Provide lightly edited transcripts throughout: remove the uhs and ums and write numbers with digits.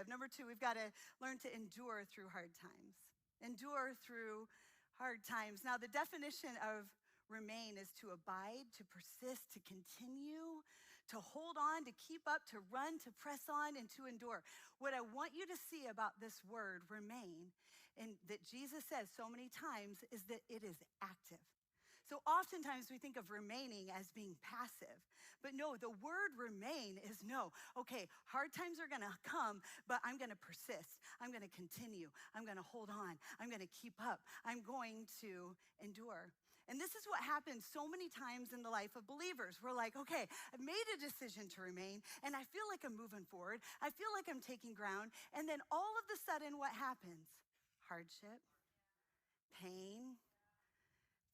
Number two, we've got to learn to endure through hard times. Endure through hard times. Now, the definition of remain is to abide, to persist, to continue, to hold on, to keep up, to run, to press on, and to endure. What I want you to see about this word, remain, and that Jesus says so many times, is that it is active. So oftentimes we think of remaining as being passive, but no, the word remain is no. Okay, hard times are gonna come, but I'm gonna persist. I'm gonna continue. I'm gonna hold on. I'm gonna keep up. I'm going to endure. And this is what happens so many times in the life of believers. We're like, okay, I've made a decision to remain, and I feel like I'm moving forward. I feel like I'm taking ground. And then all of a sudden, what happens? Hardship, pain,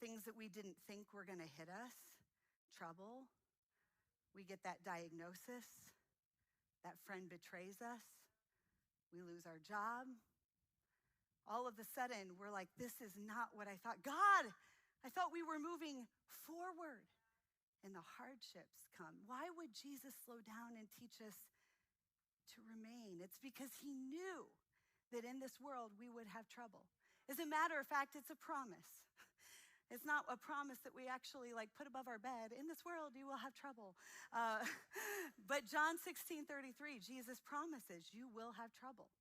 things that we didn't think were gonna hit us, trouble. We get that diagnosis, that friend betrays us, we lose our job. All of a sudden, we're like, this is not what I thought. God, I thought we were moving forward. And the hardships come. Why would Jesus slow down and teach us to remain? It's because he knew that in this world we would have trouble. As a matter of fact, it's a promise. It's not a promise that we actually put above our bed. In this world, you will have trouble. But John 16:33, Jesus promises you will have trouble.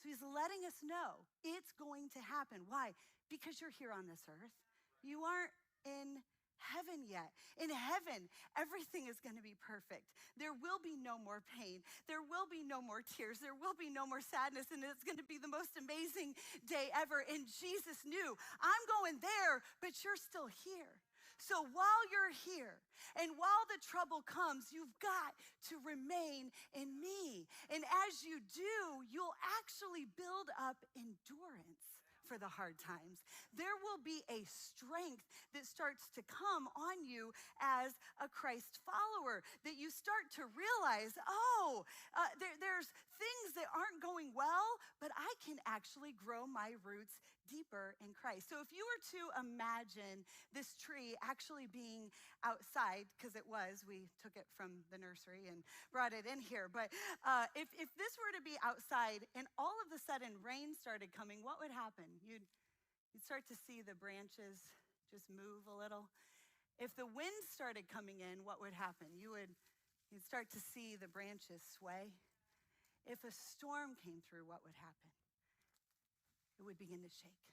So he's letting us know it's going to happen. Why? Because you're here on this earth. You aren't in heaven yet. In heaven, everything is going to be perfect. There will be no more pain. There will be no more tears. There will be no more sadness. And it's going to be the most amazing day ever. And Jesus knew, I'm going there, but you're still here. So while you're here and while the trouble comes, you've got to remain in me. And as you do, you'll actually build up endurance for the hard times. There will be a strength that starts to come on you as a Christ follower, that you start to realize, there's things that aren't going well, but I can actually grow my roots deeper in Christ. So if you were to imagine this tree actually being outside, because we took it from the nursery and brought it in here, but if this were to be outside and all of a sudden rain started coming, what would happen? You'd start to see the branches just move a little. If the wind started coming in, what would happen? You'd start to see the branches sway. If a storm came through, what would happen? It would begin to shake.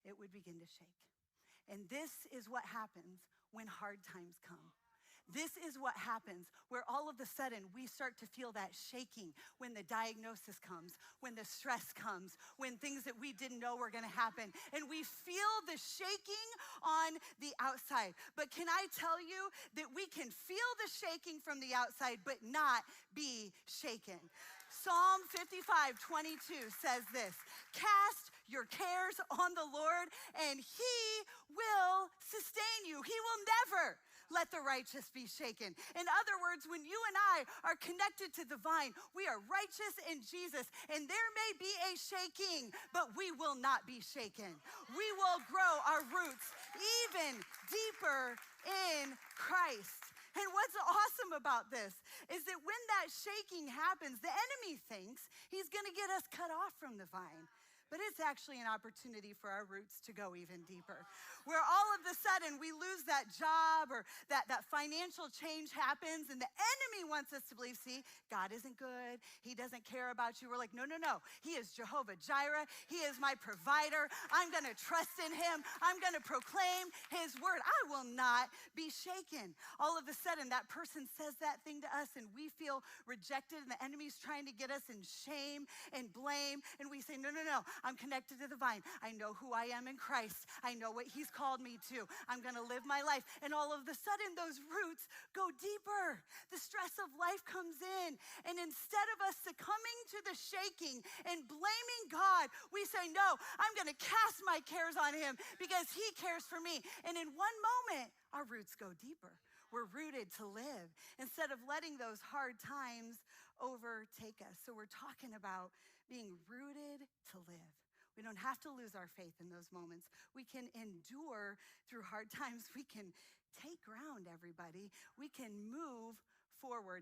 It would begin to shake. And this is what happens when hard times come. This is what happens where all of a sudden we start to feel that shaking when the diagnosis comes, when the stress comes, when things that we didn't know were going to happen. And we feel the shaking on the outside. But can I tell you that we can feel the shaking from the outside but not be shaken? Psalm 55:22 says this, cast your cares on the Lord and he will sustain you. He will never let the righteous be shaken. In other words, when you and I are connected to the vine, we are righteous in Jesus, and there may be a shaking, but we will not be shaken. We will grow our roots even deeper in Christ. And what's awesome about this is that when that shaking happens, the enemy thinks he's gonna get us cut off from the vine. But it's actually an opportunity for our roots to go even deeper. Where all of a sudden we lose that job or that financial change happens and the enemy wants us to believe, see, God isn't good. He doesn't care about you. We're like, no. He is Jehovah Jireh. He is my provider. I'm gonna trust in him. I'm gonna proclaim his word. I will not be shaken. All of a sudden that person says that thing to us and we feel rejected and the enemy's trying to get us in shame and blame. And we say, no. I'm connected to the vine. I know who I am in Christ. I know what he's called me to. I'm gonna live my life. And all of a sudden those roots go deeper. The stress of life comes in. And instead of us succumbing to the shaking and blaming God, we say, no, I'm gonna cast my cares on him because he cares for me. And in one moment, our roots go deeper. We're rooted to live instead of letting those hard times overtake us. So we're talking about being rooted to live. We don't have to lose our faith in those moments. We can endure through hard times. We can take ground, everybody. We can move forward.